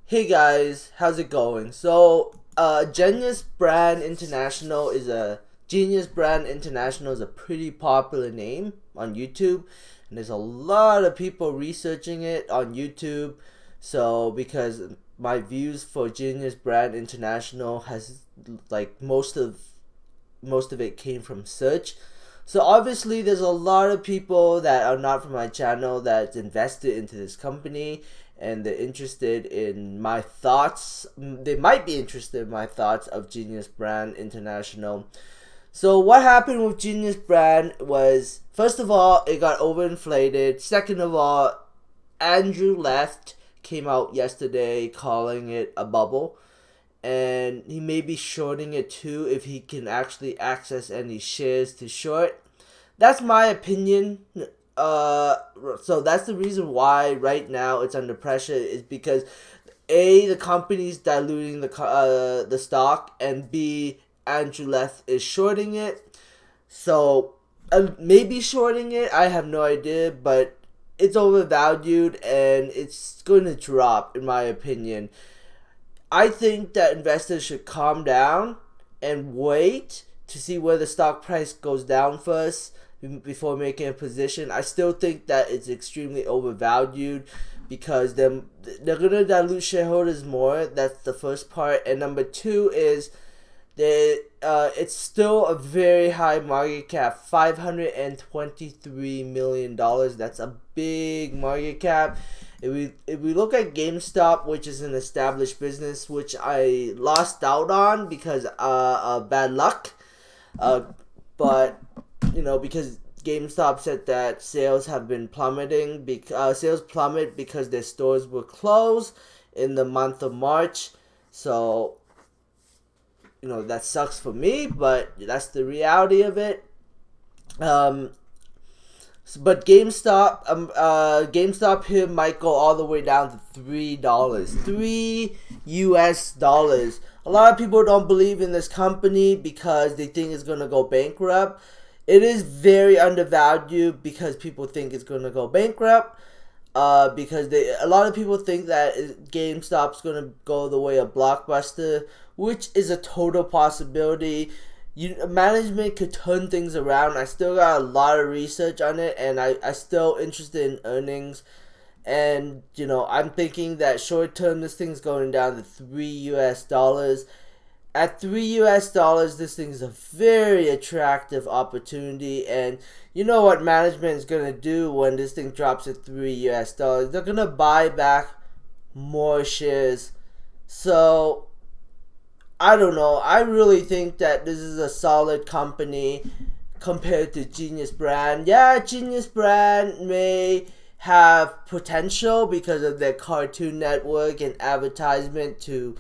Hey guys, how's it going? Genius Brand International is a Genius Brand International is a pretty popular name on YouTube, and there's a lot of people researching it on YouTube. So, because my views for Genius Brand International has like most of it came from search. So obviously, there's a lot of people that are not from my channel that's invested into this company, and they're interested in my thoughts. They might be interested in my thoughts of Genius Brand International. So what happened with Genius Brand was, first of all, it got overinflated. Second of all, Andrew Left came out yesterday calling it a bubble, and he may be shorting it too if he can actually access any shares to short. That's my opinion. So that's the reason why right now it's under pressure, is because A, the company's diluting the stock, and B, Andrew Left is shorting it. So maybe shorting it, I have no idea, but it's overvalued and it's going to drop in my opinion. I think that investors should calm down and wait to see where the stock price goes down first before making a position. I still think that it's extremely overvalued because they're gonna dilute shareholders more. That's the first part, and number two is that it's still a very high market cap, $523 million. That's a big market cap. If we look at GameStop, which is an established business, which I lost out on because of bad luck, but because GameStop said that sales have been plummeting, sales plummet because their stores were closed in the month of March. So that sucks for me, but that's the reality of it. But GameStop here might go all the way down to $3, $3. A lot of people don't believe in this company because they think it's gonna go bankrupt. It is very undervalued because people think it's gonna go bankrupt. Because a lot of people think that GameStop's gonna go the way of Blockbuster, which is a total possibility. Management could turn things around. I still got a lot of research on it, and I still interested in earnings. And I'm thinking that short term this thing's going down to $3. At $3, this thing's a very attractive opportunity. And you know what management is gonna do when this thing drops at $3? They're gonna buy back more shares. So I don't know. I really think that this is a solid company compared to Genius Brand. Yeah, Genius Brand may have potential because of their Cartoon Network and advertisement to,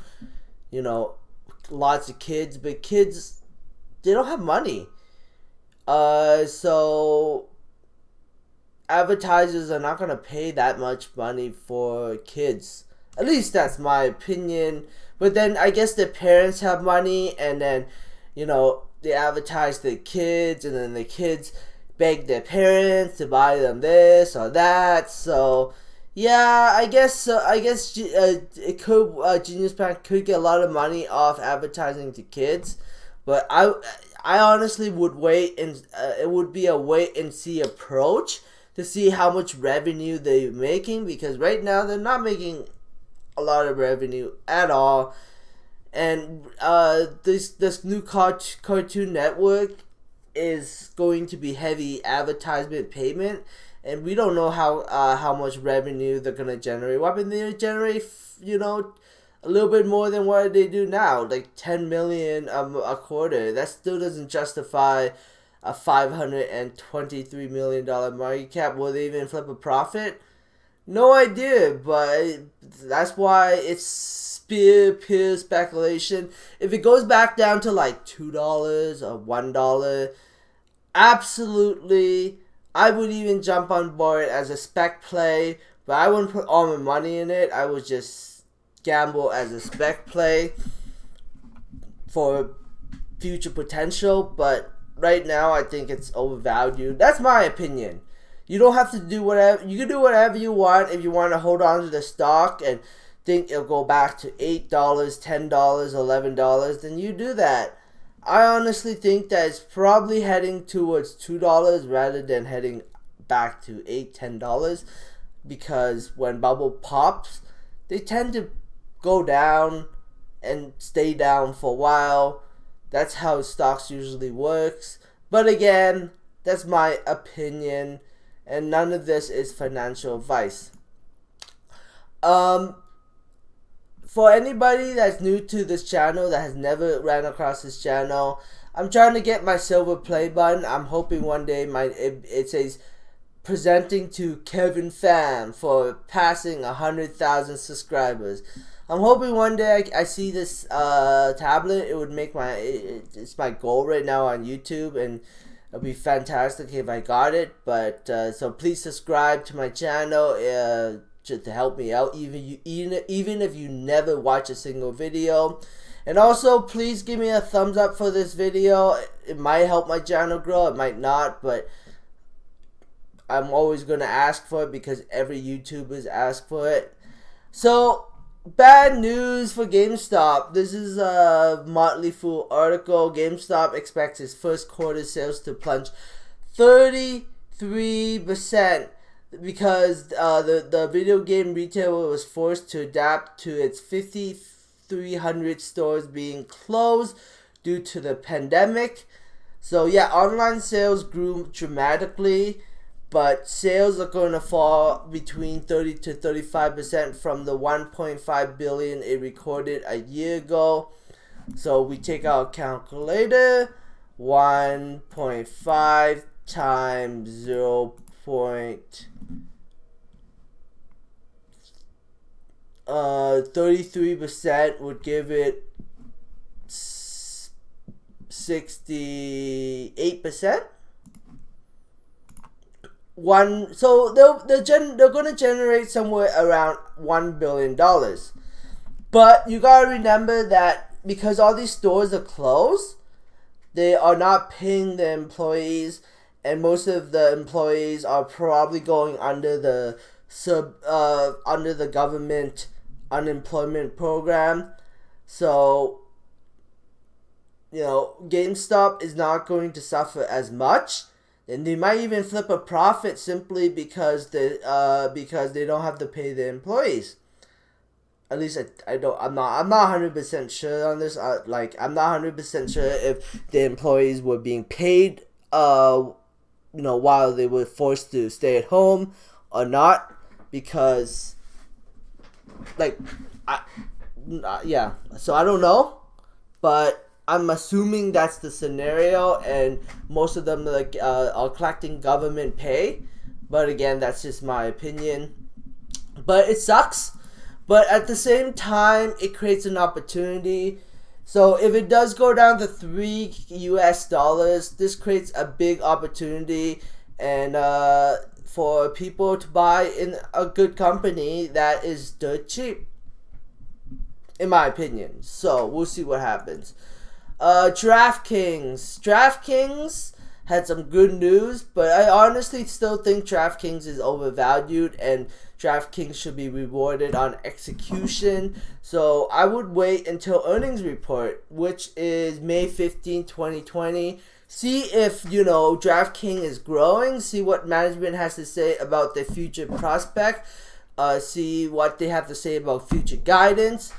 lots of kids. But kids, they don't have money. So advertisers are not going to pay that much money for kids. At least that's my opinion. But then I guess their parents have money, and then, they advertise their kids, and then the kids beg their parents to buy them this or that. So, yeah, I guess it could Genius Brand could get a lot of money off advertising to kids, but I honestly would wait, and it would be a wait and see approach to see how much revenue they're making, because right now they're not making a lot of revenue at all. And this new Cartoon Network is going to be heavy advertisement payment, and we don't know how much revenue they're gonna generate. Well, I mean, they generate a little bit more than what they do now, like 10 million a quarter. That still doesn't justify a $523 million market cap. Will they even flip a profit? No idea, but that's why it's pure speculation. If it goes back down to like $2 or $1, absolutely, I would even jump on board as a spec play, but I wouldn't put all my money in it. I would just gamble as a spec play for future potential, but right now I think it's overvalued. That's my opinion. You don't have to do whatever. You can do whatever you want if you want to hold on to the stock and think it'll go back to $8, $10, $11, then you do that. I honestly think that it's probably heading towards $2 rather than heading back to $8, $10, because when bubble pops, they tend to go down and stay down for a while. That's how stocks usually works. But again, that's my opinion, and none of this is financial advice. For anybody that's new to this channel, that has never ran across this channel, I'm trying to get my silver play button. I'm hoping one day it says presenting to Kevin Pham for passing 100,000 subscribers. I'm hoping one day I see this tablet. It would make it's my goal right now on YouTube, and it'll be fantastic if I got it. But so please subscribe to my channel to help me out, even if you never watch a single video. And also, please give me a thumbs up for this video. It might help my channel grow, it might not, but I'm always going to ask for it because every YouTuber's asked for it. So, bad news for GameStop. This is a Motley Fool article. GameStop expects its first quarter sales to plunge 33% because the video game retailer was forced to adapt to its 5,300 stores being closed due to the pandemic. So yeah, online sales grew dramatically, but sales are going to fall between 30 to 35% from the 1.5 billion it recorded a year ago. So we take our calculator, 1.5 times 33% would give it 68%. So they're gonna generate somewhere around $1 billion. But you gotta remember that because all these stores are closed, they are not paying the employees, and most of the employees are probably going under the government unemployment program. So, you know, GameStop is not going to suffer as much, and they might even flip a profit simply because they don't have to pay the employees. At least I'm not 100% sure on this. I'm not 100% sure if the employees were being paid while they were forced to stay at home or not, because so I don't know, but I'm assuming that's the scenario, and most of them are collecting government pay. But again, that's just my opinion. But it sucks. But at the same time, it creates an opportunity. So if it does go down to $3, this creates a big opportunity, and for people to buy in a good company that is dirt cheap, in my opinion. So we'll see what happens. DraftKings had some good news, but I honestly still think DraftKings is overvalued, and DraftKings should be rewarded on execution. So I would wait until earnings report, which is May 15, 2020. See if, DraftKings is growing. See what management has to say about their future prospect. See what they have to say about future guidance.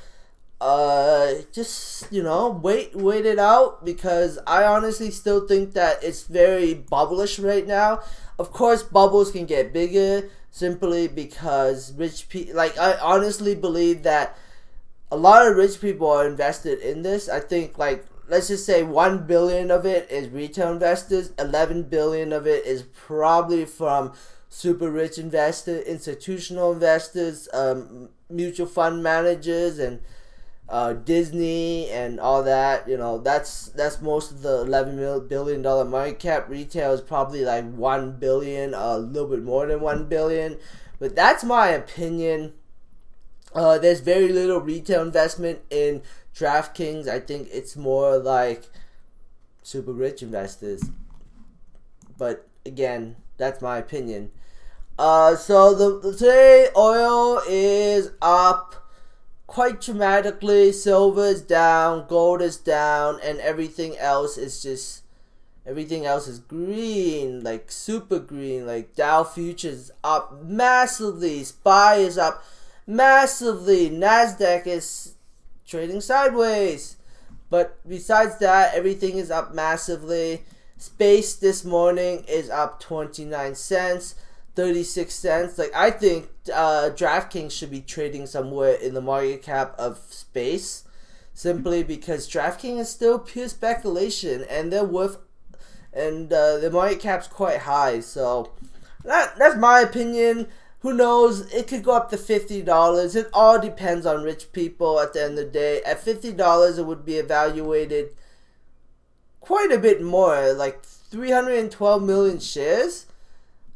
Just wait it out, because I honestly still think that it's very bubblish right now. Of course, bubbles can get bigger simply because rich people, I honestly believe that a lot of rich people are invested in this. I think, let's just say 1 billion of it is retail investors, 11 billion of it is probably from super rich investors, institutional investors, mutual fund managers, and Disney and all that. That's most of the $11 billion market cap. Retail is probably like 1 billion, a little bit more than 1 billion. But that's my opinion. There's very little retail investment in DraftKings. I think it's more like super rich investors. But again, that's my opinion. So today oil is up quite dramatically. Silver is down, gold is down, and everything else is green, like super green. Like Dow futures up massively, SPY is up massively, Nasdaq is trading sideways. But besides that, everything is up massively. Space this morning is up 29 cents, 36 cents. Like, I think DraftKings should be trading somewhere in the market cap of Space, simply because DraftKings is still pure speculation, and they're worth, and the market cap's quite high. So that's my opinion. Who knows? It could go up to $50. It all depends on rich people at the end of the day. At $50, it would be evaluated quite a bit more, like 312 million shares.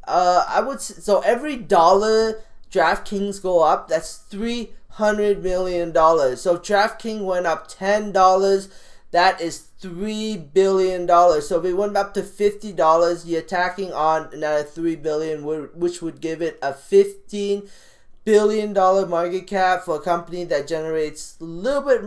So every dollar DraftKings go up, that's $300 million. So DraftKings went up $10. That is $3 billion. So if it went up to $50, you're tacking on another $3 billion, which would give it a $15 billion market cap for a company that generates a little bit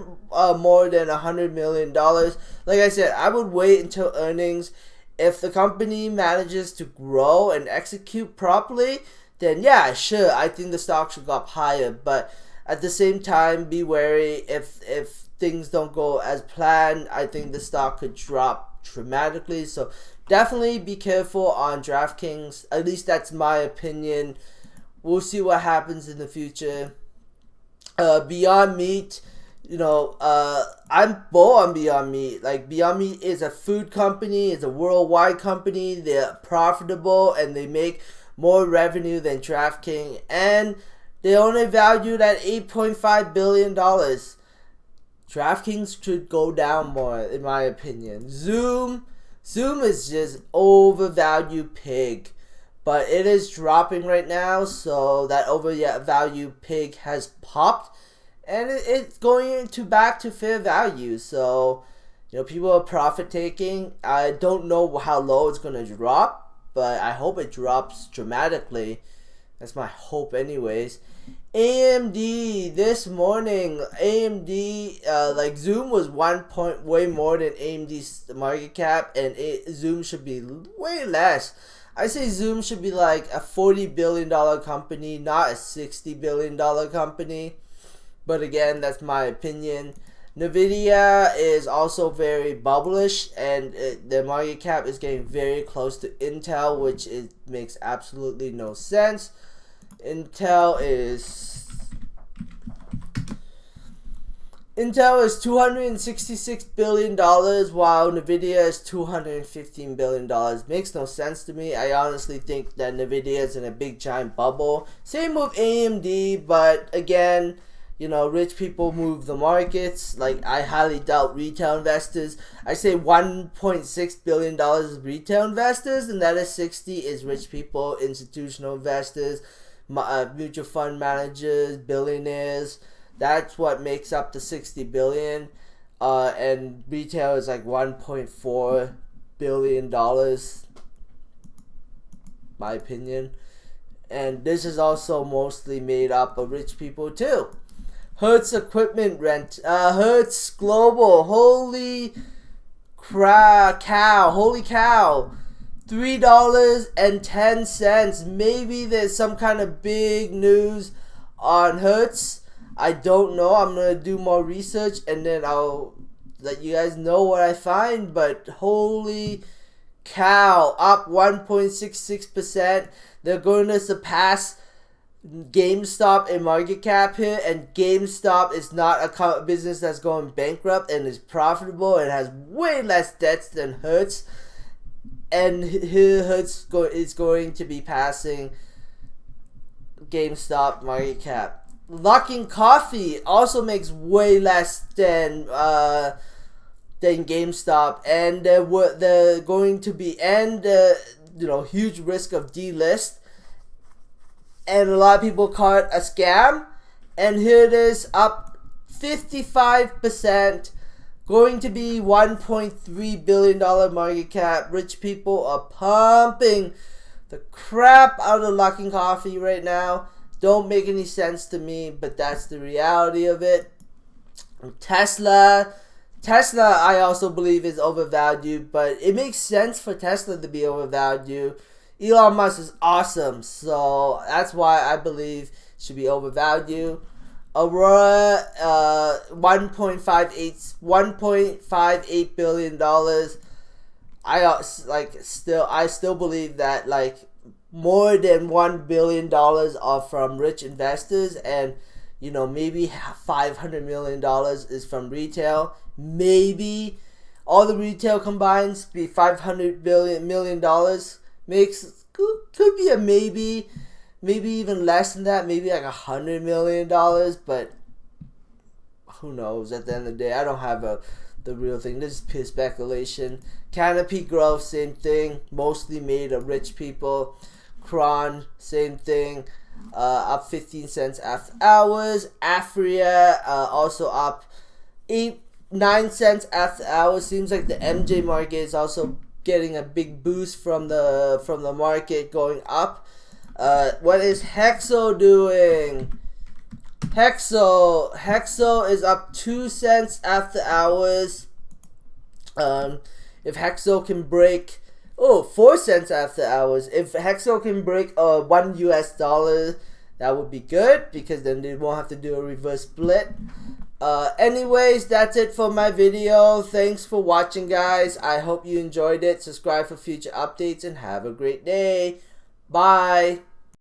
more than $100 million. Like I said, I would wait until earnings. If the company manages to grow and execute properly, then yeah, sure, I think the stock should go up higher. But at the same time, be wary. If things don't go as planned, I think the stock could drop dramatically. So definitely be careful on DraftKings. At least that's my opinion. We'll see what happens in the future. Beyond Meat, I'm bull on Beyond Meat. Like, Beyond Meat is a food company. It's a worldwide company. They're profitable and they make more revenue than DraftKings. And they only valued at $8.5 billion. DraftKings should go down more, in my opinion. Zoom is just overvalued pig. But it is dropping right now, so that overvalued pig has popped. And it's going back to fair value. So, people are profit taking. I don't know how low it's going to drop, but I hope it drops dramatically. That's my hope anyways. AMD this morning, like Zoom was 1 point way more than AMD's market cap, and Zoom should be way less. I say Zoom should be like a $40 billion company, not a $60 billion company. But again, that's my opinion. Nvidia is also very bubblish, and their market cap is getting very close to Intel, which makes absolutely no sense. Intel is $266 billion, while Nvidia is $215 billion. Makes no sense to me. I honestly think that Nvidia is in a big giant bubble. Same with AMD, but again, rich people move the markets. Like, I highly doubt retail investors. I say $1.6 billion is retail investors, and that is 60 is rich people, institutional investors, mutual fund managers, billionaires. That's what makes up the $60 billion. And retail is like $1.4 billion, my opinion. And this is also mostly made up of rich people too. Hertz Equipment Rent, Hertz Global, holy cow, $3.10. Maybe there's some kind of big news on Hertz. I don't know. I'm going to do more research and then I'll let you guys know what I find. But holy cow, up 1.66%. They're going to surpass GameStop in market cap here, and GameStop is not a business that's going bankrupt and is profitable and has way less debts than Hertz. And here Hertz is going to be passing GameStop market cap. Luckin Coffee also makes way less than GameStop, and they're going to be huge risk of delist. And a lot of people call it a scam. And here it is, up 55%, going to be $1.3 billion market cap. Rich people are pumping the crap out of Luckin Coffee right now. don't make any sense to me, but that's the reality of it. Tesla, I also believe is overvalued, but it makes sense for Tesla to be overvalued. Elon Musk is awesome, so that's why I believe it should be overvalued. Aurora, $1.58 billion. I still believe that like more than $1 billion are from rich investors, and you know, maybe $500 million is from retail. Maybe all the retail combines be $500 million makes could be a maybe even less than that, maybe like $100 million, but who knows? At the end of the day, I don't have the real thing. This is pure speculation. Canopy Growth, same thing, mostly made of rich people. Kron, same thing, up 15 cents after hours. Afria, also up 9 cents after hours. Seems like the MJ market is also getting a big boost from the market going up. What is Hexo doing? Hexo is up 2 cents after hours. If Hexo can break 4 cents after hours. If Hexo can break $1 US, that would be good, because then they won't have to do a reverse split. Anyways, that's it for my video. Thanks for watching, guys. I hope you enjoyed it. Subscribe for future updates and have a great day. Bye.